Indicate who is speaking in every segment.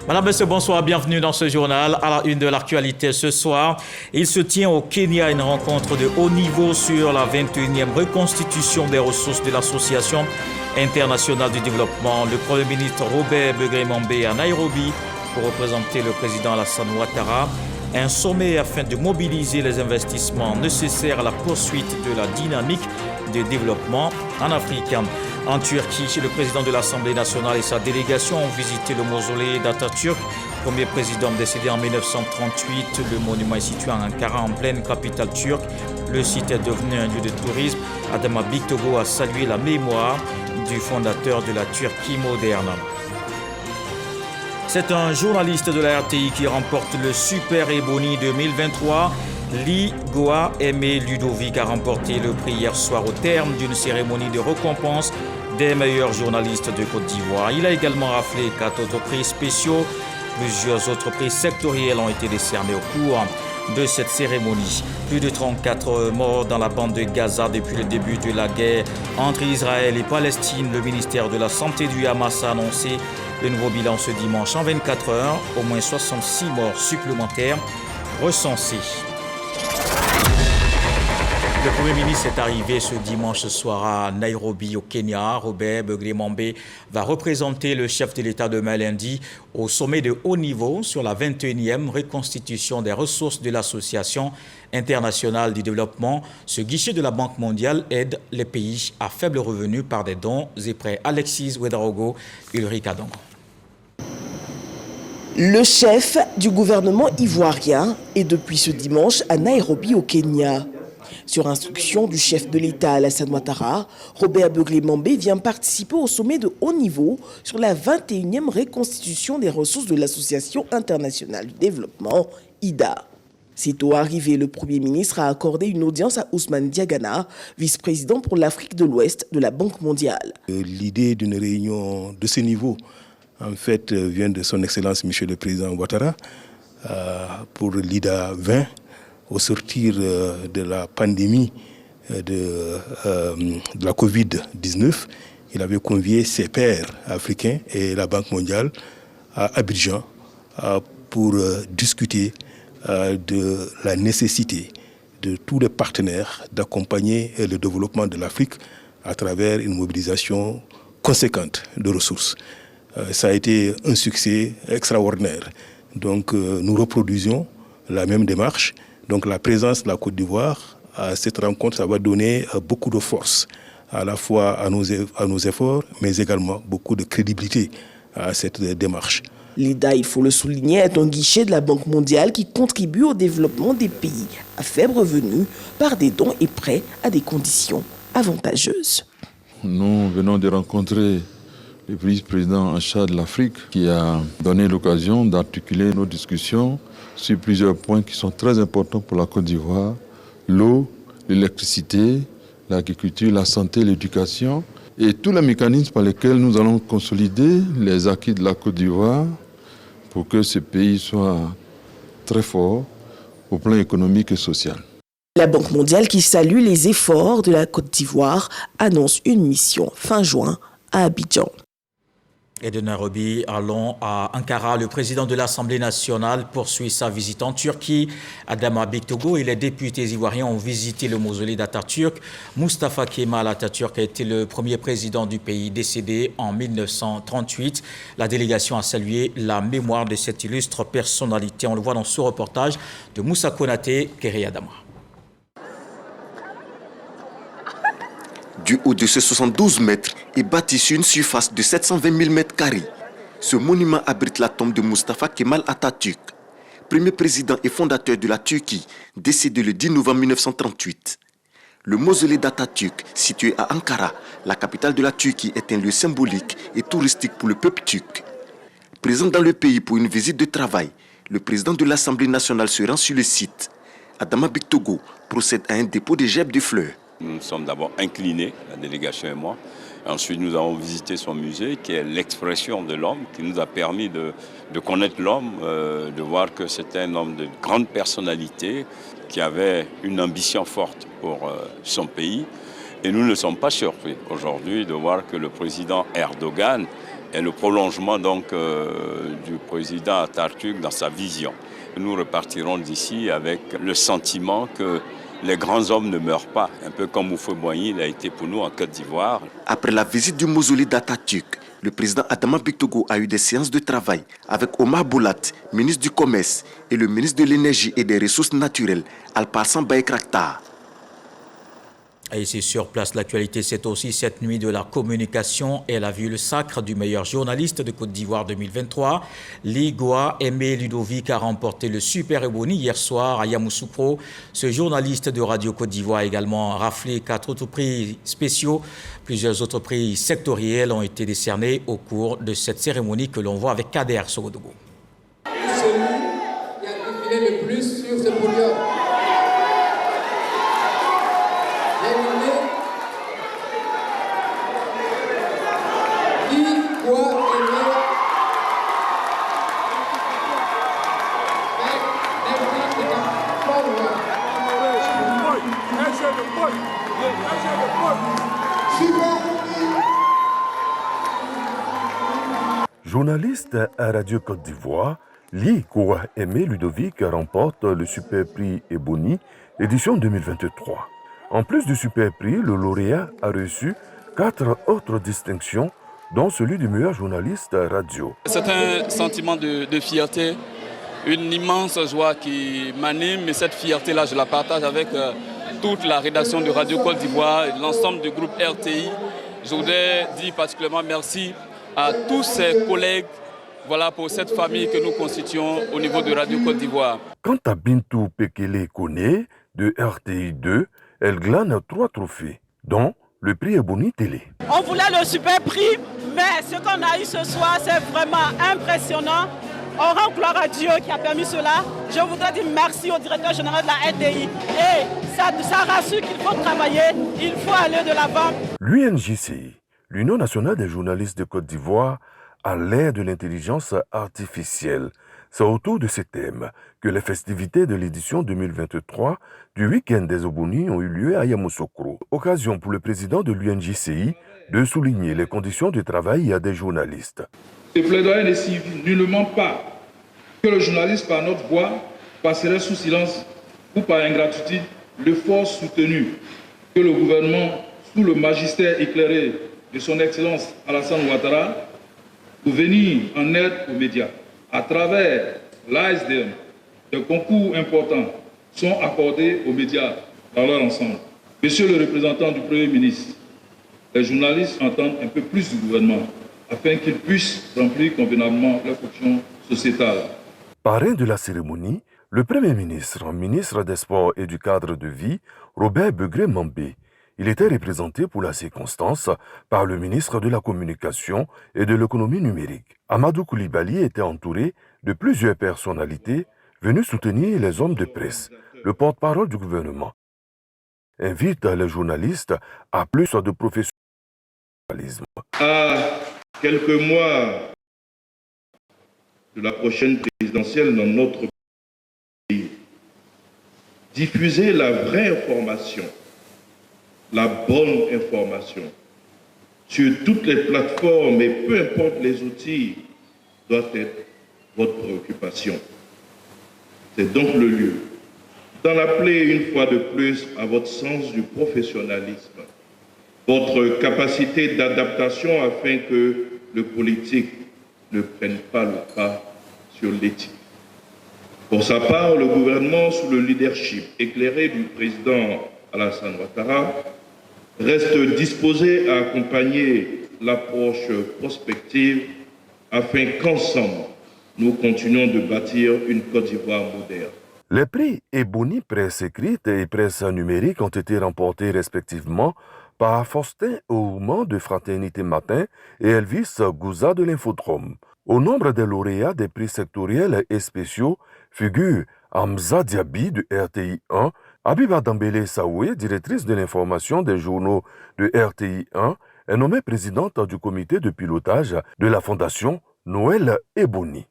Speaker 1: Madame, Monsieur, bonsoir, bienvenue dans ce journal. À la une de l'actualité ce soir, il se tient au Kenya une rencontre de haut niveau sur la 21e reconstitution des ressources de l'Association internationale du développement. Le Premier ministre Robert Begré-Mambé à Nairobi pour représenter le président Alassane Ouattara. Un sommet afin de mobiliser les investissements nécessaires à la poursuite de la dynamique de développement en Afrique. En Turquie, le président de l'Assemblée nationale et sa délégation ont visité le mausolée d'Atatürk, premier président décédé en 1938. Le monument est situé à Ankara, en pleine capitale turque. Le site est devenu un lieu de tourisme. Adama Bictogo a salué la mémoire du fondateur de la Turquie moderne. C'est un journaliste de la RTI qui remporte le Super Ebony 2023. Ligoa Aimé Ludovic a remporté le prix hier soir au terme d'une cérémonie de récompense des meilleurs journalistes de Côte d'Ivoire. Il a également raflé 4 autres prix spéciaux. Plusieurs autres prix sectoriels ont été décernés au cours de cette cérémonie. Plus de 34 morts dans la bande de Gaza depuis le début de la guerre entre Israël et Palestine. Le ministère de la Santé du Hamas a annoncé le nouveau bilan ce dimanche. En 24 heures, au moins 66 morts supplémentaires recensés. Le Premier ministre est arrivé ce dimanche soir à Nairobi, au Kenya. Robert Begré-Mambé va représenter le chef de l'État demain lundi au sommet de haut niveau sur la 21e reconstitution des ressources de l'Association internationale du développement. Ce guichet de la Banque mondiale aide les pays à faible revenu par des dons et prêts. Alexis Ouedraogo, Ulrich Adongo.
Speaker 2: Le chef du gouvernement ivoirien est depuis ce dimanche à Nairobi, au Kenya. Sur instruction du chef de l'État Alassane Ouattara, Robert Begré-Mambé vient participer au sommet de haut niveau sur la 21e reconstitution des ressources de l'Association internationale du développement, IDA. Sitôt arrivé, le Premier ministre a accordé une audience à Ousmane Diagana, vice-président pour l'Afrique de l'Ouest de la Banque mondiale.
Speaker 3: L'idée d'une réunion de ce niveau, en fait, vient de son Excellence Monsieur le Président Ouattara pour l'IDA 20. Au sortir de la pandémie de la Covid-19, il avait convié ses pairs africains et la Banque mondiale à Abidjan pour discuter de la nécessité de tous les partenaires d'accompagner le développement de l'Afrique à travers une mobilisation conséquente de ressources. Ça a été un succès extraordinaire. Donc nous reproduisons la même démarche. Donc la présence de la Côte d'Ivoire à cette rencontre, ça va donner beaucoup de force à la fois à nos efforts, mais également beaucoup de crédibilité à cette démarche.
Speaker 2: L'IDA, il faut le souligner, est un guichet de la Banque mondiale qui contribue au développement des pays à faible revenu par des dons et prêts à des conditions avantageuses.
Speaker 4: Nous venons de rencontrer le vice-président en charge de l'Afrique qui a donné l'occasion d'articuler nos discussions sur plusieurs points qui sont très importants pour la Côte d'Ivoire. L'eau, l'électricité, l'agriculture, la santé, l'éducation et tous les mécanismes par lesquels nous allons consolider les acquis de la Côte d'Ivoire pour que ce pays soit très fort au plan économique et social.
Speaker 2: La Banque mondiale, qui salue les efforts de la Côte d'Ivoire, annonce une mission fin juin à Abidjan.
Speaker 1: Et de Nairobi, allons à Ankara. Le président de l'Assemblée nationale poursuit sa visite en Turquie. Adama Bictogo et les députés ivoiriens ont visité le mausolée d'Atatürk. Mustafa Kemal Atatürk a été le premier président du pays décédé en 1938. La délégation a salué la mémoire de cette illustre personnalité. On le voit dans ce reportage de Moussa Konaté, Kéré Adama.
Speaker 5: Du haut de ces 72 mètres est bâti sur une surface de 720 000 mètres carrés. Ce monument abrite la tombe de Mustafa Kemal Atatürk, premier président et fondateur de la Turquie, décédé le 10 novembre 1938. Le mausolée d'Atatürk, situé à Ankara, la capitale de la Turquie, est un lieu symbolique et touristique pour le peuple turc. Présent dans le pays pour une visite de travail, le président de l'Assemblée nationale se rend sur le site. Adama Bictogo procède à un dépôt de gerbes de fleurs.
Speaker 6: Nous nous sommes d'abord inclinés, la délégation et moi. Ensuite, nous avons visité son musée, qui est l'expression de l'homme, qui nous a permis de connaître l'homme, de voir que c'était un homme de grande personnalité, qui avait une ambition forte pour son pays. Et nous ne sommes pas surpris aujourd'hui de voir que le président Erdogan est le prolongement donc du président Atatürk dans sa vision. Nous repartirons d'ici avec le sentiment que les grands hommes ne meurent pas, un peu comme Houphouët-Boigny l'a été pour nous en Côte d'Ivoire.
Speaker 5: Après la visite du mausolée d'Atatürk, le président Adama Barrow a eu des séances de travail avec Omar Boulat, ministre du Commerce, et le ministre de l'Énergie et des Ressources naturelles, Alparslan Baïkraktar.
Speaker 1: Et ici sur place, l'actualité, c'est aussi cette nuit de la communication. Elle a vu le sacre du meilleur journaliste de Côte d'Ivoire 2023. Ligua Aimé Ludovic a remporté le Super Ebony hier soir à Yamoussoukro. Ce journaliste de Radio Côte d'Ivoire a également raflé 4 autres prix spéciaux. Plusieurs autres prix sectoriels ont été décernés au cours de cette cérémonie que l'on voit avec Kader Sogodogo.
Speaker 7: Celui qui a défilé le plus sur ce podium.
Speaker 8: Journaliste à Radio Côte d'Ivoire, Ligua Aimé Ludovic remporte le Super Prix Ebony, édition 2023. En plus du Super Prix, le lauréat a reçu 4 autres distinctions, dont celui du meilleur journaliste radio.
Speaker 9: C'est un sentiment de fierté, une immense joie qui m'anime, et cette fierté-là, je la partage avec toute la rédaction de Radio Côte d'Ivoire et l'ensemble du groupe RTI. Je voudrais dire particulièrement merci à tous ces collègues, pour cette famille que nous constituons au niveau de Radio Côte d'Ivoire.
Speaker 8: Quant à Bintou Pekele Kone de RTI 2, elle glane 3 trophées, dont le prix Ebony Télé.
Speaker 10: On voulait le super prix, mais ce qu'on a eu ce soir, c'est vraiment impressionnant. On rend gloire à Dieu qui a permis cela. Je voudrais dire merci au directeur général de la RTI. Et ça rassure qu'il faut travailler, il faut aller de l'avant.
Speaker 8: L'UNJCI, l'Union nationale des journalistes de Côte d'Ivoire, à l'ère de l'intelligence artificielle. C'est autour de ces thèmes que les festivités de l'édition 2023 du Week-end des Ebony ont eu lieu à Yamoussoukro. Occasion pour le président de l'UNJCI de souligner les conditions de travail des journalistes.
Speaker 11: Ce plaidoyer ne signifie nullement pas que le journaliste, par notre voix, passerait sous silence ou par ingratitude l'effort soutenu que le gouvernement, sous le magistère éclairé de son Excellence Alassane Ouattara, pour venir en aide aux médias. À travers l'ASDM, des concours importants sont accordés aux médias dans leur ensemble. Monsieur le représentant du Premier ministre, les journalistes entendent un peu plus du gouvernement afin qu'ils puissent remplir convenablement leurs fonctions sociétales.
Speaker 8: Parrain de la cérémonie, le Premier ministre, ministre des Sports et du Cadre de vie, Robert Begré-Mambé. Il était représenté pour la circonstance par le ministre de la Communication et de l'Économie numérique. Amadou Koulibaly était entouré de plusieurs personnalités venues soutenir les hommes de presse. Le porte-parole du gouvernement invite les journalistes à plus de professionnalisme.
Speaker 11: À quelques mois de la prochaine présidentielle dans notre pays, diffuser la vraie information, la bonne information sur toutes les plateformes et peu importe les outils doit être votre préoccupation. C'est donc le lieu d'en appeler une fois de plus à votre sens du professionnalisme, votre capacité d'adaptation afin que le politique ne prenne pas le pas sur l'éthique. Pour sa part, le gouvernement, sous le leadership éclairé du président Alassane Ouattara, reste disposé à accompagner l'approche prospective afin qu'ensemble, nous continuions de bâtir une Côte d'Ivoire moderne.
Speaker 8: Les prix Ebony presse écrite et presse numérique ont été remportés respectivement par Faustin Ouman de Fraternité Matin et Elvis Gouza de l'Infodrome. Au nombre des lauréats des prix sectoriels et spéciaux figure Hamza Diaby de RTI 1, Abiba Dambélé Saoué, directrice de l'information des journaux de RTI 1, est nommée présidente du comité de pilotage de la Fondation Noël Ebony.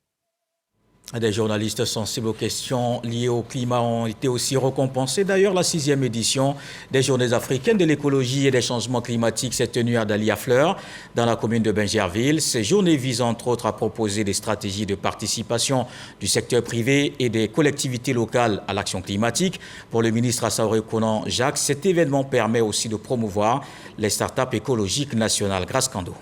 Speaker 1: Des journalistes sensibles aux questions liées au climat ont été aussi récompensés. D'ailleurs, la 6e édition des Journées africaines de l'écologie et des changements climatiques s'est tenue à Daliafleur, dans la commune de Bingerville. Ces journées visent entre autres à proposer des stratégies de participation du secteur privé et des collectivités locales à l'action climatique. Pour le ministre Assaouré Konan Jacques, cet événement permet aussi de promouvoir les startups écologiques nationales. Grâce Kando.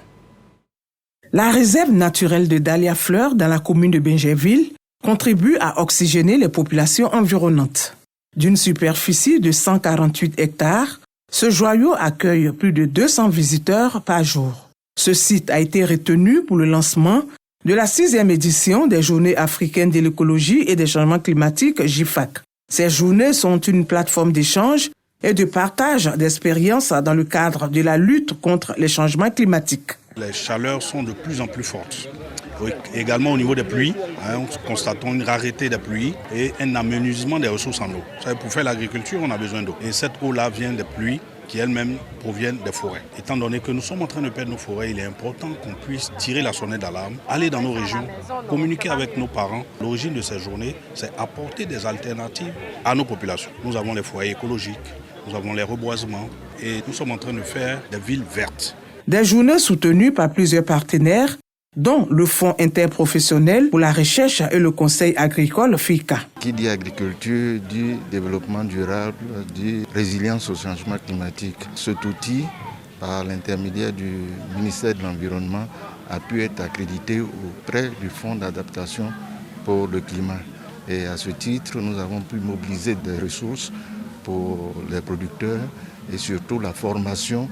Speaker 12: La réserve naturelle de Daliafleur dans la commune de Bingerville contribue à oxygéner les populations environnantes. D'une superficie de 148 hectares, ce joyau accueille plus de 200 visiteurs par jour. Ce site a été retenu pour le lancement de la 6e édition des Journées africaines de l'écologie et des changements climatiques JIFAC. Ces journées sont une plateforme d'échange et de partage d'expériences dans le cadre de la lutte contre les changements climatiques.
Speaker 13: Les chaleurs sont de plus en plus fortes. Également au niveau des pluies, nous constatons une rareté des pluies et un amenuisement des ressources en eau. Pour faire l'agriculture, on a besoin d'eau. Et cette eau-là vient des pluies qui elles-mêmes proviennent des forêts. Étant donné que nous sommes en train de perdre nos forêts, il est important qu'on puisse tirer la sonnette d'alarme, aller dans nos régions, communiquer avec nos parents. L'origine de ces journées, c'est apporter des alternatives à nos populations. Nous avons les foyers écologiques, nous avons les reboisements et nous sommes en train de faire des villes vertes.
Speaker 12: Des journées soutenues par plusieurs partenaires, dont le Fonds interprofessionnel pour la recherche et le Conseil agricole FICA.
Speaker 14: Qui dit agriculture, dit développement durable, dit résilience au changement climatique. Cet outil, par l'intermédiaire du ministère de l'Environnement, a pu être accrédité auprès du Fonds d'adaptation pour le climat. Et à ce titre, nous avons pu mobiliser des ressources pour les producteurs et surtout la formation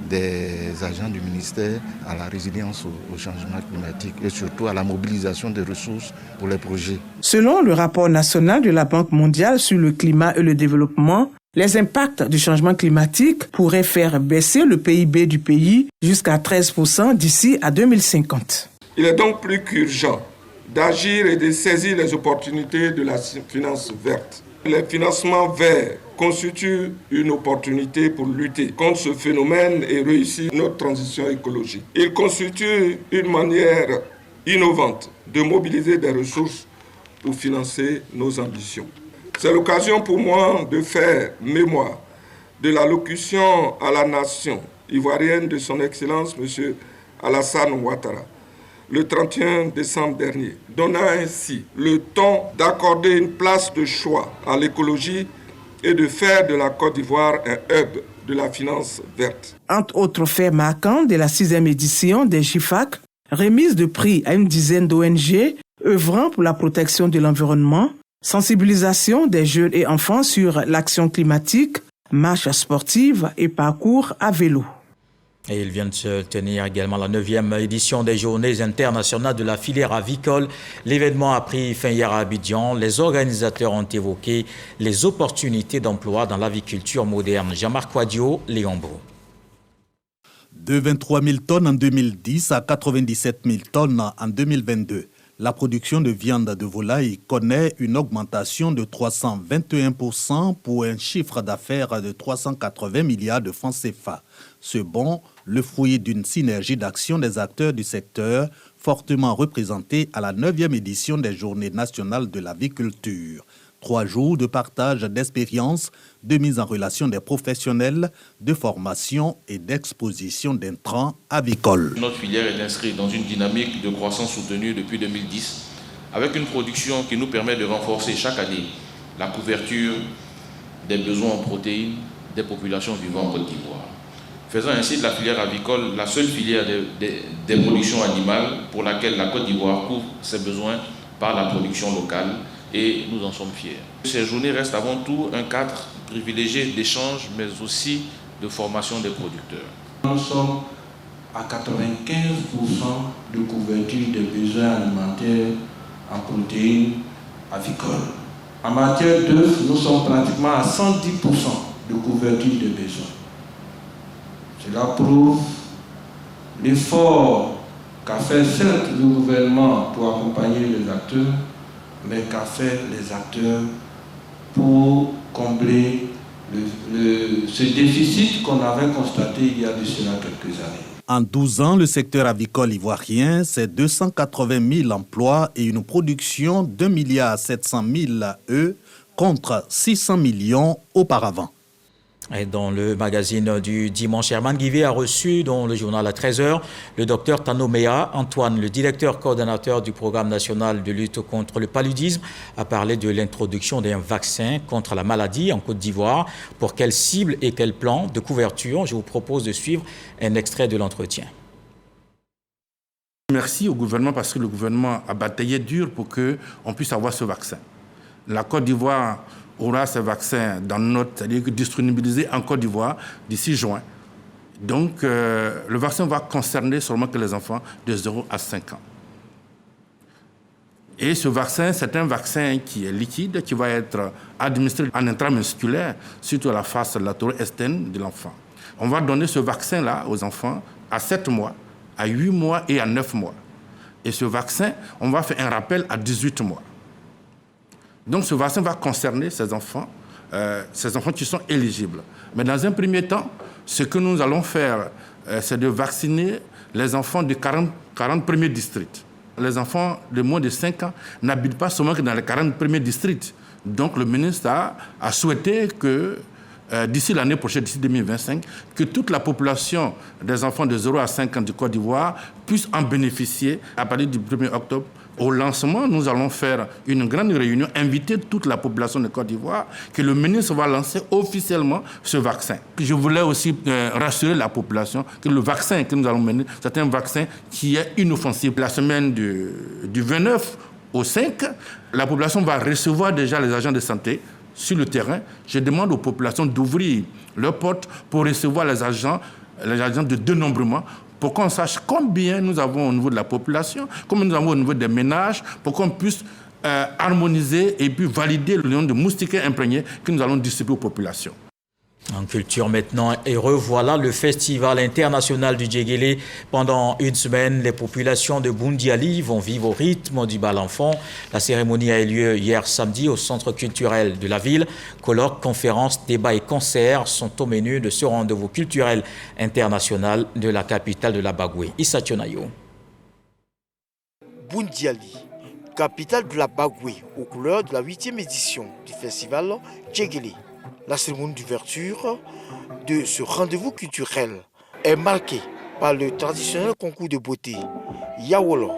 Speaker 14: des agents du ministère à la résilience au changement climatique et surtout à la mobilisation des ressources pour les projets.
Speaker 12: Selon le rapport national de la Banque mondiale sur le climat et le développement, les impacts du changement climatique pourraient faire baisser le PIB du pays jusqu'à 13% d'ici à 2050.
Speaker 15: Il est donc plus qu'urgent d'agir et de saisir les opportunités de la finance verte. Les financements verts constituent une opportunité pour lutter contre ce phénomène et réussir notre transition écologique. Ils constituent une manière innovante de mobiliser des ressources pour financer nos ambitions. C'est l'occasion pour moi de faire mémoire de l'allocution à la nation ivoirienne de son Excellence M. Alassane Ouattara, le 31 décembre dernier, donnant ainsi le ton d'accorder une place de choix à l'écologie et de faire de la Côte d'Ivoire un hub de la finance verte.
Speaker 12: Entre autres faits marquants de la 6e édition des JIFAC, remise de prix à une dizaine d'ONG œuvrant pour la protection de l'environnement, sensibilisation des jeunes et enfants sur l'action climatique, marches sportives et parcours à vélo.
Speaker 1: Et il vient de se tenir également la 9e édition des Journées internationales de la filière avicole. L'événement a pris fin hier à Abidjan. Les organisateurs ont évoqué les opportunités d'emploi dans l'aviculture moderne. Jean-Marc Quadio, Léon Bro.
Speaker 16: De 23 000 tonnes en 2010 à 97 000 tonnes en 2022. La production de viande de volaille connaît une augmentation de 321% pour un chiffre d'affaires de 380 milliards de francs CFA. Ce bond, le fruit d'une synergie d'action des acteurs du secteur, fortement représentés à la 9e édition des Journées nationales de l'aviculture. 3 jours de partage d'expériences, de mise en relation des professionnels, de formation et d'exposition d'intrants avicoles.
Speaker 17: Notre filière est inscrite dans une dynamique de croissance soutenue depuis 2010, avec une production qui nous permet de renforcer chaque année la couverture des besoins en protéines des populations vivant en Côte d'Ivoire. Faisant ainsi de la filière avicole la seule filière des productions animales pour laquelle la Côte d'Ivoire couvre ses besoins par la production locale. Et nous en sommes fiers. Ces journées restent avant tout un cadre privilégié d'échange, mais aussi de formation des producteurs.
Speaker 18: Nous sommes à 95% de couverture des besoins alimentaires en protéines avicoles. En matière d'œufs, nous sommes pratiquement à 110% de couverture des besoins. Cela prouve l'effort qu'a fait certes le gouvernement pour accompagner les acteurs, mais qu'a fait les acteurs pour combler ce déficit qu'on avait constaté il y a de cela quelques années.
Speaker 16: En 12 ans, le secteur avicole ivoirien, c'est 280 000 emplois et une production d'1,7 milliard contre 600 millions auparavant.
Speaker 1: Et dans le magazine du dimanche, Herman Guivet a reçu dans le journal à 13h le docteur Tanomea Antoine, le directeur coordonnateur du programme national de lutte contre le paludisme, a parlé de l'introduction d'un vaccin contre la maladie en Côte d'Ivoire. Pour quelle cible et quel plan de couverture? Je vous propose de suivre un extrait de l'entretien.
Speaker 19: Merci au gouvernement parce que le gouvernement a bataillé dur pour qu'on puisse avoir ce vaccin. La Côte d'Ivoire aura ce vaccin dans notre, c'est-à-dire disponibilisé en Côte d'Ivoire d'ici juin. Donc, le vaccin va concerner seulement que les enfants de 0 à 5 ans. Et ce vaccin, c'est un vaccin qui est liquide, qui va être administré en intramusculaire, surtout à la face latérale externe de l'enfant. On va donner ce vaccin-là aux enfants à 7 mois, à 8 mois et à 9 mois. Et ce vaccin, on va faire un rappel à 18 mois. Donc ce vaccin va concerner ces enfants qui sont éligibles. Mais dans un premier temps, ce que nous allons faire, c'est de vacciner les enfants de 40 premiers districts. Les enfants de moins de 5 ans n'habitent pas seulement que dans les 40 premiers districts. Donc le ministre a souhaité que d'ici l'année prochaine, d'ici 2025, que toute la population des enfants de 0 à 5 ans du Côte d'Ivoire puisse en bénéficier à partir du 1er octobre. Au lancement, nous allons faire une grande réunion, inviter toute la population de Côte d'Ivoire, que le ministre va lancer officiellement ce vaccin. Je voulais aussi rassurer la population que le vaccin que nous allons mener, c'est un vaccin qui est inoffensif. La semaine du 29 au 5, la population va recevoir déjà les agents de santé sur le terrain. Je demande aux populations d'ouvrir leurs portes pour recevoir les agents de dénombrement, pour qu'on sache combien nous avons au niveau de la population, combien nous avons au niveau des ménages, pour qu'on puisse harmoniser et puis valider le nombre de moustiquaires imprégnés que nous allons distribuer aux populations.
Speaker 1: En culture maintenant, et revoilà le Festival international du Djegele. Pendant une semaine, les populations de Boundiali vont vivre au rythme du bal enfant. La cérémonie a eu lieu hier samedi au centre culturel de la ville. Colloques, conférences, débats et concerts sont au menu de ce rendez-vous culturel international de la capitale de la Bagoué. Issa Tionayo.
Speaker 20: Boundiali, capitale de la Bagoué, aux couleurs de la 8e édition du festival Djegele. La cérémonie d'ouverture de ce rendez-vous culturel est marquée par le traditionnel concours de beauté Yawolo.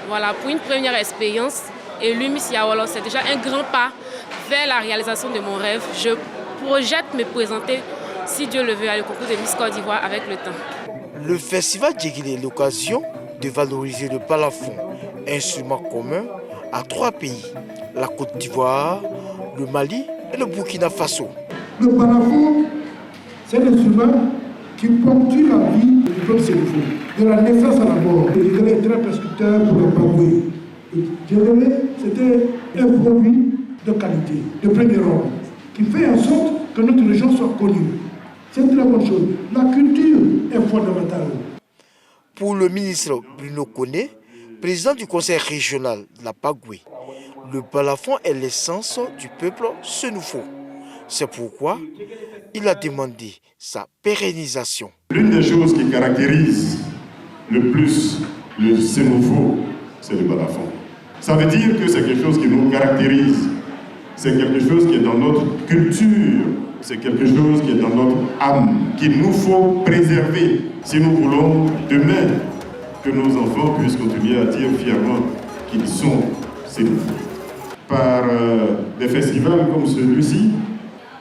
Speaker 21: Voilà, pour une première expérience, élu Miss Yawolo, c'est déjà un grand pas vers la réalisation de mon rêve. Je projette me présenter, si Dieu le veut, à le concours de Miss Côte d'Ivoire avec le temps.
Speaker 20: Le festival Djegele est l'occasion de valoriser le balafon, instrument commun à 3 pays, la Côte d'Ivoire, le Mali et le Burkina Faso.
Speaker 22: Le balafon, c'est un instrument qui ponctue la vie du peuple sénégalais. De la naissance à la mort, le Djegele est très prescripteur pour les Bagoué. Le Djegele, c'était un produit de qualité, de premier ordre, qui fait en sorte que notre région soit connue. C'est une très bonne chose. La culture est fondamentale.
Speaker 20: Pour le ministre Bruno Koné, président du conseil régional de la Bagoué, le balafon est l'essence du peuple sénoufo. C'est pourquoi il a demandé sa pérennisation.
Speaker 23: L'une des choses qui caractérise le plus le sénoufo, c'est le balafon. Ça veut dire que c'est quelque chose qui nous caractérise. C'est quelque chose qui est dans notre culture. C'est quelque chose qui est dans notre âme, qu'il nous faut préserver si nous voulons demain que nos enfants puissent continuer à dire fièrement qu'ils sont sénégalais. Par des festivals comme celui-ci,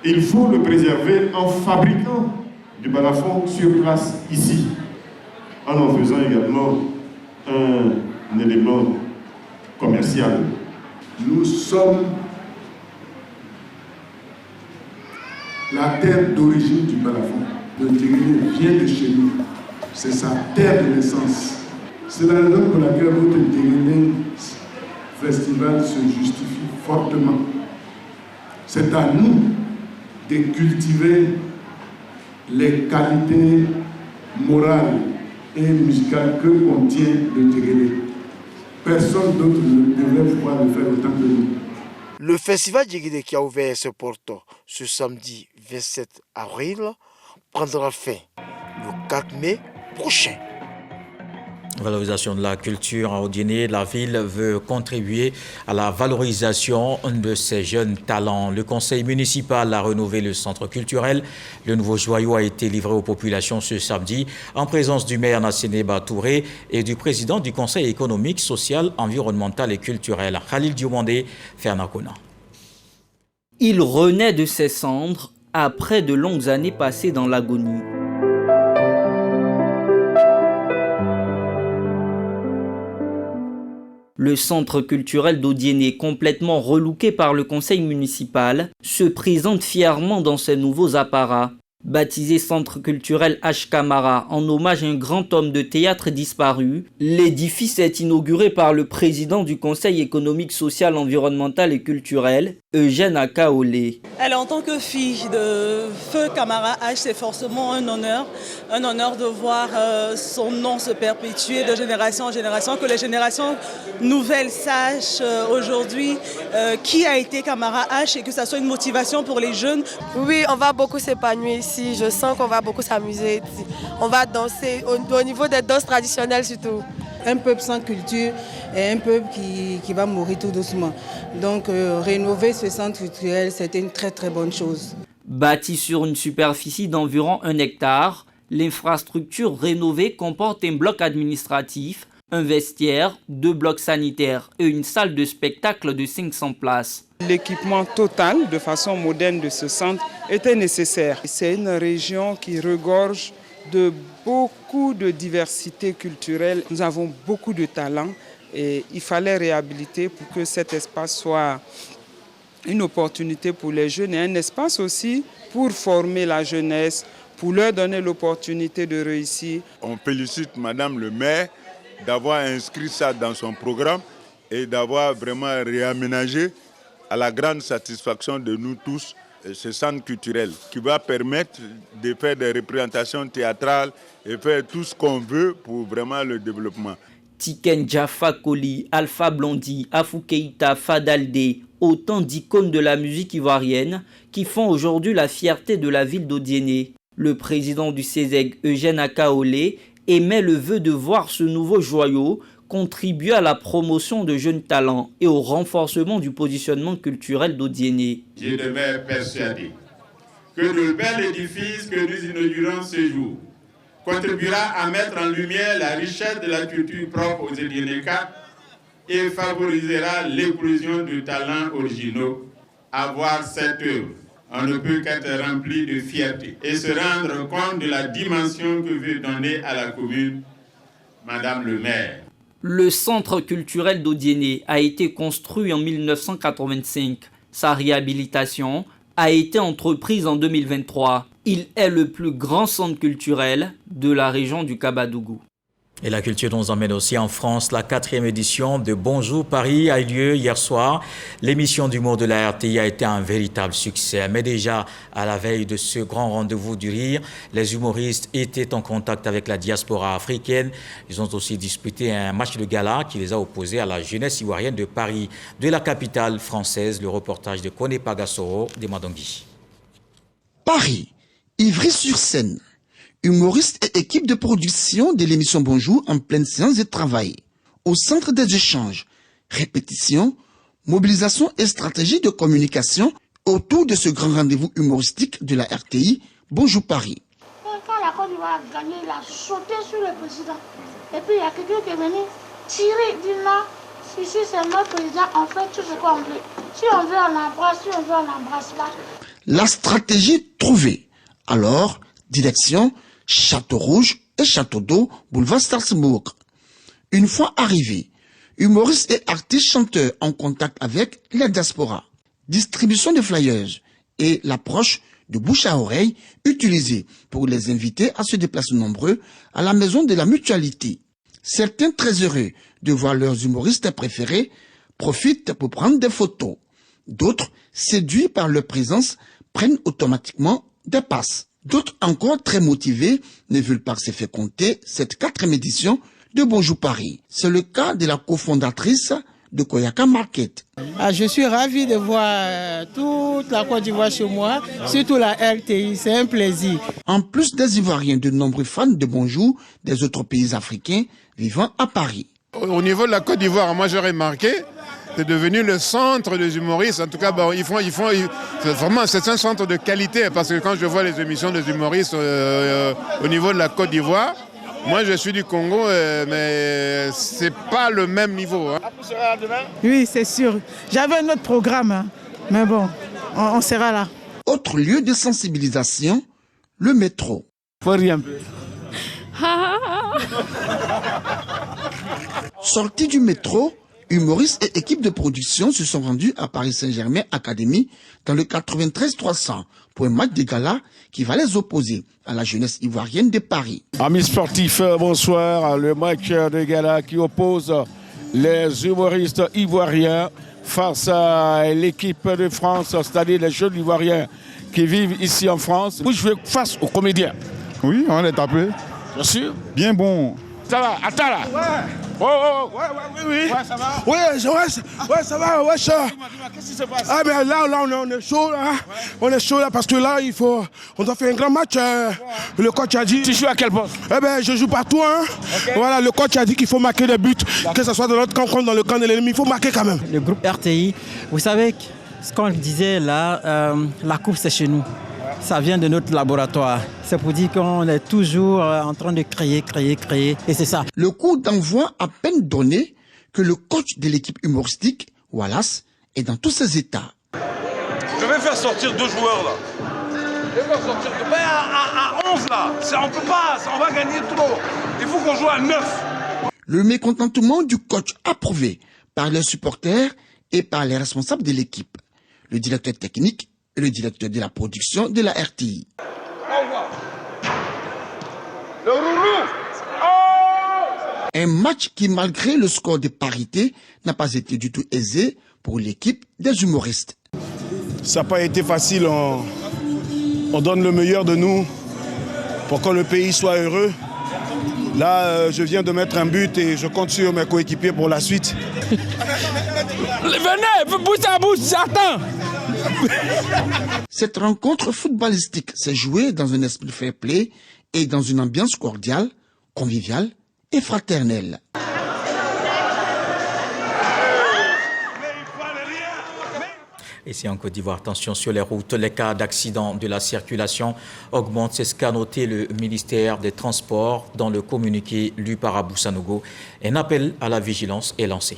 Speaker 23: il faut le préserver en fabriquant du balafon sur place ici, en faisant également un élément commercial.
Speaker 22: Nous sommes la terre d'origine du balafon. Le Djegele vient de chez nous. C'est sa terre de naissance. C'est la raison pour laquelle votre Djegele festival se justifie fortement. C'est à nous de cultiver les qualités morales et musicales que contient le Djegele. Personne d'autre ne devrait pouvoir le faire autant que nous.
Speaker 20: Le festival Djegede qui a ouvert ses portes ce samedi 27 avril prendra fin le 4 mai prochain.
Speaker 1: Valorisation de la culture à Odiéné, la ville veut contribuer à la valorisation de ses jeunes talents. Le conseil municipal a rénové le centre culturel. Le nouveau joyau a été livré aux populations ce samedi en présence du maire Nassene Batouré et du président du conseil économique, social, environnemental et culturel, Khalil Diomandé Fernakona.
Speaker 2: Il renaît de ses cendres après de longues années passées dans l'agonie. Le centre culturel d'Odiéné, complètement relooké par le conseil municipal, se présente fièrement dans ses nouveaux apparats. Baptisé Centre culturel H. Camara en hommage à un grand homme de théâtre disparu, l'édifice est inauguré par le président du Conseil économique, social, environnemental et culturel, Eugène Akaolé.
Speaker 10: Elle, en tant que fille de feu Camara H, c'est forcément un honneur de voir son nom se perpétuer de génération en génération, que les générations nouvelles sachent aujourd'hui qui a été Camara H et que ça soit une motivation pour les jeunes.
Speaker 3: Oui, on va beaucoup s'épanouir ici. Je sens qu'on va beaucoup s'amuser. On va danser au niveau des danses traditionnelles surtout.
Speaker 4: Un peuple sans culture est un peuple qui va mourir tout doucement. Donc rénover ce centre culturel, c'était une très très bonne chose.
Speaker 2: Bâti sur une superficie d'environ 1 hectare, l'infrastructure rénovée comporte un bloc administratif, un vestiaire, 2 blocs sanitaires et une salle de spectacle de 500 places.
Speaker 24: L'équipement total de façon moderne de ce centre était nécessaire. C'est une région qui regorge de beaucoup de diversité culturelle. Nous avons beaucoup de talents et il fallait réhabiliter pour que cet espace soit une opportunité pour les jeunes et un espace aussi pour former la jeunesse, pour leur donner l'opportunité de réussir.
Speaker 25: On félicite Madame le maire d'avoir inscrit ça dans son programme et d'avoir vraiment réaménagé à la grande satisfaction de nous tous ce centre culturel qui va permettre de faire des représentations théâtrales et faire tout ce qu'on veut pour vraiment le développement.
Speaker 2: Tiken Jaffa Koli, Alpha Blondy, Afou Keïta, Fadaldé, autant d'icônes de la musique ivoirienne qui font aujourd'hui la fierté de la ville d'Odiéné. Le président du CESEG, Eugène Akaolé, émet le vœu de voir ce nouveau joyau contribuer à la promotion de jeunes talents et au renforcement du positionnement culturel d'Odiéné.
Speaker 26: Je demeure persuadé que le bel édifice que nous inaugurons ce jour contribuera à mettre en lumière la richesse de la culture propre aux Odiénéens et favorisera l'éclosion de talents originaux. À voir cette œuvre, on ne peut qu'être rempli de fierté et se rendre compte de la dimension que veut donner à la commune Madame le maire.
Speaker 2: Le centre culturel d'Odiéné a été construit en 1985. Sa réhabilitation a été entreprise en 2023. Il est le plus grand centre culturel de la région du Kabadougou.
Speaker 1: Et la culture nous emmène aussi en France. La 4e édition de Bonjour Paris a eu lieu hier soir. L'émission d'humour de la RTI a été un véritable succès. Mais déjà, à la veille de ce grand rendez-vous du rire, les humoristes étaient en contact avec la diaspora africaine. Ils ont aussi disputé un match de gala qui les a opposés à la jeunesse ivoirienne de Paris, de la capitale française. Le reportage de Kone Pagassoro de Madangui.
Speaker 27: Paris, Ivry-sur-Seine. Humoristes et équipe de production de l'émission Bonjour en pleine séance de travail. Au centre des échanges, répétition, mobilisation et stratégie de communication autour de ce grand rendez-vous humoristique de la RTI, Bonjour Paris.
Speaker 28: Quand la Côte d'Ivoire a gagné, il a sauté sur le président. Et puis il y a quelqu'un qui est venu tirer du nom. Si c'est notre président, on fait tout ce qu'on veut. Si on veut, on embrasse. Si on veut, on n'embrasse pas.
Speaker 27: La stratégie trouvée. Alors, direction Château Rouge et Château d'Eau, boulevard Strasbourg. Une fois arrivés, humoristes et artistes chanteurs en contact avec la diaspora. Distribution de flyers et l'approche de bouche à oreille utilisée pour les inviter à se déplacer nombreux à la maison de la mutualité. Certains très heureux de voir leurs humoristes préférés profitent pour prendre des photos. D'autres, séduits par leur présence, prennent automatiquement des passes. D'autres encore très motivés ne veulent pas se faire compter cette 4e édition de Bonjour Paris. C'est le cas de la cofondatrice de Koyaka Market.
Speaker 5: Je suis ravie de voir toute la Côte d'Ivoire chez moi, surtout la RTI, c'est un plaisir.
Speaker 27: En plus des Ivoiriens, de nombreux fans de Bonjour des autres pays africains vivant à Paris.
Speaker 6: Au niveau de la Côte d'Ivoire, moi j'aurais remarqué, c'est devenu le centre des humoristes. En tout cas, vraiment, c'est un centre de qualité parce que quand je vois les émissions des humoristes au niveau de la Côte d'Ivoire, moi je suis du Congo, mais c'est pas le même niveau.
Speaker 5: Oui, c'est sûr. J'avais un autre programme, mais bon, on sera là.
Speaker 27: Autre lieu de sensibilisation, le métro.
Speaker 5: Faut rien.
Speaker 27: Sortis du métro, humoristes et équipes de production se sont rendus à Paris Saint-Germain Academy dans le 93-300 pour un match de gala qui va les opposer à la jeunesse ivoirienne de Paris.
Speaker 7: Amis sportifs, bonsoir. Le match de gala qui oppose les humoristes ivoiriens face à l'équipe de France, c'est-à-dire les jeunes ivoiriens qui vivent ici en France. Moi, je vais face aux comédiens.
Speaker 6: Oui, on est tapé.
Speaker 7: Bien sûr.
Speaker 6: Bien bon.
Speaker 7: Ça va, attends là.
Speaker 6: Ouais.
Speaker 7: Oh,
Speaker 6: oui.
Speaker 7: Ouais, ça va.
Speaker 6: Ouais, ça va, ouais, ça.
Speaker 7: Dis-moi, qu'est-ce qui se passe?
Speaker 6: Ah, mais là, on est chaud, là. Ouais. On est chaud, là, parce que là, on doit faire un grand match. Le coach a dit...
Speaker 7: Tu joues à quel poste?
Speaker 6: Eh ben, je joue partout, hein. Okay. Voilà, le coach a dit qu'il faut marquer des buts, que ce soit dans notre camp comme dans le camp de l'ennemi. Il faut marquer quand même.
Speaker 8: Le groupe RTI, vous savez, ce qu'on disait là, la coupe, c'est chez nous. Ça vient de notre laboratoire. C'est pour dire qu'on est toujours en train de créer, et c'est ça.
Speaker 27: Le coup d'envoi à peine donné que le coach de l'équipe humoristique, Wallace, est dans tous ses états.
Speaker 7: Je vais faire sortir 2 joueurs là. Je vais faire sortir à 11 là. On peut pas, on va gagner trop. Il faut qu'on joue à 9.
Speaker 27: Le mécontentement du coach approuvé par les supporters et par les responsables de l'équipe. Le directeur technique et le directeur de la production de la RTI.
Speaker 7: Le roulou.
Speaker 27: Un match qui, malgré le score de parité, n'a pas été du tout aisé pour l'équipe des humoristes.
Speaker 6: Ça n'a pas été facile. On donne le meilleur de nous pour que le pays soit heureux. Là, je viens de mettre un but et je compte sur mes coéquipiers pour la suite.
Speaker 7: Venez, bouche à bouche, j'attends.
Speaker 27: Cette rencontre footballistique s'est jouée dans un esprit fair play et dans une ambiance cordiale, conviviale et fraternelle.
Speaker 1: Ici en Côte d'Ivoire, attention sur les routes, les cas d'accident de la circulation augmentent. C'est ce qu'a noté le ministère des Transports dans le communiqué lu par Abou Sanogo. Un appel à la vigilance est lancé.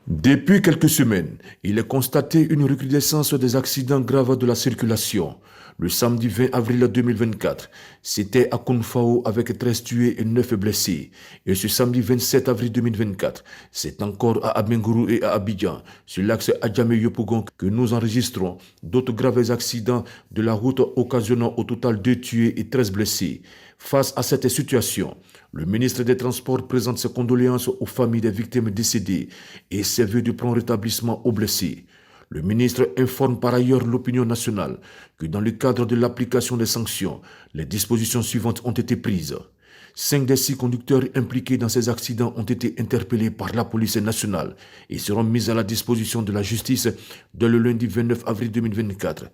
Speaker 9: Depuis quelques semaines, il est constaté une recrudescence des accidents graves de la circulation. Le samedi 20 avril 2024, c'était à Kounfao avec 13 tués et 9 blessés. Et ce samedi 27 avril 2024, c'est encore à Abengourou et à Abidjan, sur l'axe Adjamé-Yopougon, que nous enregistrons d'autres graves accidents de la route occasionnant au total 2 tués et 13 blessés. Face à cette situation, le ministre des Transports présente ses condoléances aux familles des victimes décédées et ses vœux de prompt rétablissement aux blessés. Le ministre informe par ailleurs l'opinion nationale que dans le cadre de l'application des sanctions, les dispositions suivantes ont été prises. 5 des 6 conducteurs impliqués dans ces accidents ont été interpellés par la police nationale et seront mis à la disposition de la justice dès le lundi 29 avril 2024.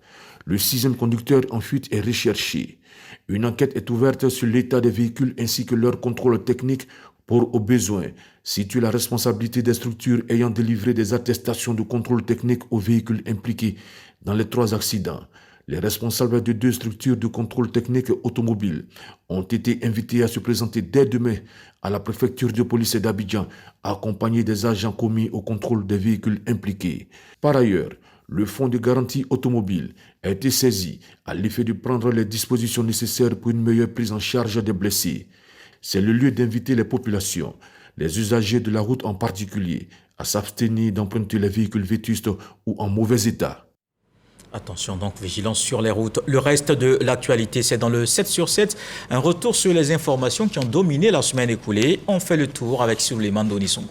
Speaker 9: Le 6e conducteur en fuite est recherché. Une enquête est ouverte sur l'état des véhicules ainsi que leur contrôle technique pour, au besoin, situer la responsabilité des structures ayant délivré des attestations de contrôle technique aux véhicules impliqués dans les 3 accidents. Les responsables de 2 structures de contrôle technique automobile ont été invités à se présenter dès demain à la préfecture de police d'Abidjan, accompagnés des agents commis au contrôle des véhicules impliqués. Par ailleurs, le fonds de garantie automobile a été saisi à l'effet de prendre les dispositions nécessaires pour une meilleure prise en charge des blessés. C'est le lieu d'inviter les populations, les usagers de la route en particulier, à s'abstenir d'emprunter les véhicules vétustes ou en mauvais état.
Speaker 1: Attention donc, vigilance sur les routes. Le reste de l'actualité, c'est dans le 7 sur 7. Un retour sur les informations qui ont dominé la semaine écoulée. On fait le tour avec Souleymane Donisson.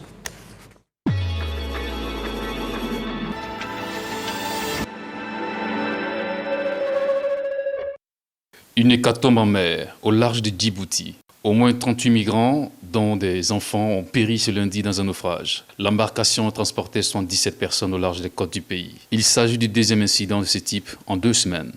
Speaker 11: Une hécatombe en mer, au large de Djibouti. Au moins 38 migrants, dont des enfants, ont péri ce lundi dans un naufrage. L'embarcation transportait 77 personnes au large des côtes du pays. Il s'agit du deuxième incident de ce type en 2 semaines.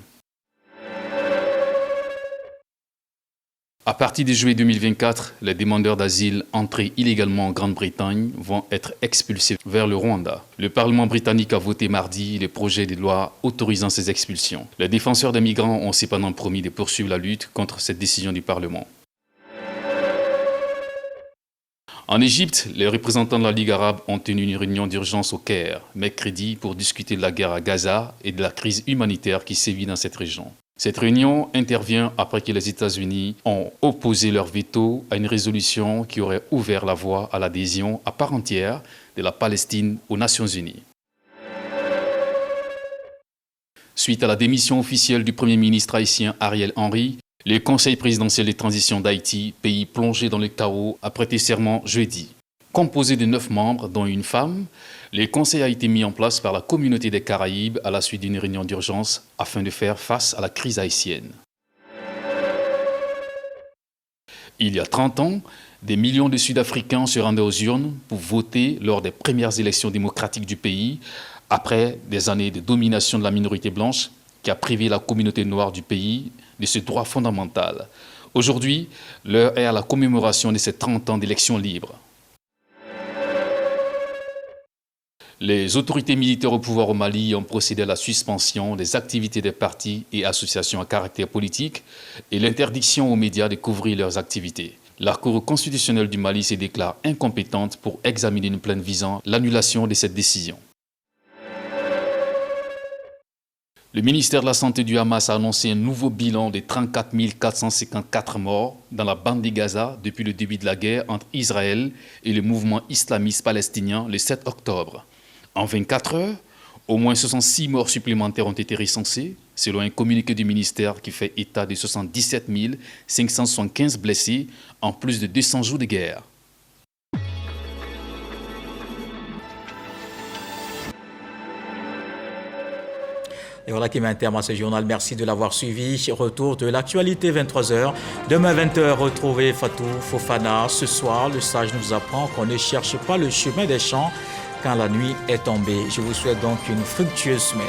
Speaker 11: À partir de juillet 2024, les demandeurs d'asile entrés illégalement en Grande-Bretagne vont être expulsés vers le Rwanda. Le Parlement britannique a voté mardi les projets de loi autorisant ces expulsions. Les défenseurs des migrants ont cependant promis de poursuivre la lutte contre cette décision du Parlement. En Égypte, les représentants de la Ligue arabe ont tenu une réunion d'urgence au Caire, mercredi, pour discuter de la guerre à Gaza et de la crise humanitaire qui sévit dans cette région. Cette réunion intervient après que les États-Unis ont opposé leur veto à une résolution qui aurait ouvert la voie à l'adhésion à part entière de la Palestine aux Nations Unies. Suite à la démission officielle du Premier ministre haïtien Ariel Henry, le Conseil présidentiel de transition d'Haïti, pays plongé dans le chaos, a prêté serment jeudi. Composé de 9 membres, dont une femme, le Conseil a été mis en place par la communauté des Caraïbes à la suite d'une réunion d'urgence afin de faire face à la crise haïtienne. Il y a 30 ans, des millions de Sud-Africains se rendaient aux urnes pour voter lors des premières élections démocratiques du pays, après des années de domination de la minorité blanche qui a privé la communauté noire du pays de ce droit fondamental. Aujourd'hui, l'heure est à la commémoration de ces 30 ans d'élections libres. Les autorités militaires au pouvoir au Mali ont procédé à la suspension des activités des partis et associations à caractère politique et l'interdiction aux médias de couvrir leurs activités. La Cour constitutionnelle du Mali se déclare incompétente pour examiner une plainte visant l'annulation de cette décision. Le ministère de la Santé du Hamas a annoncé un nouveau bilan de 34 454 morts dans la bande de Gaza depuis le début de la guerre entre Israël et le mouvement islamiste palestinien le 7 octobre. En 24 heures, au moins 66 morts supplémentaires ont été recensés, selon un communiqué du ministère qui fait état de 77 575 blessés en plus de 200 jours de guerre.
Speaker 1: Et voilà qui met un terme à ce journal. Merci de l'avoir suivi. Retour de l'actualité 23h. Demain 20h, retrouvez Fatou Fofana. Ce soir, le sage nous apprend qu'on ne cherche pas le chemin des champs quand la nuit est tombée. Je vous souhaite donc une fructueuse semaine.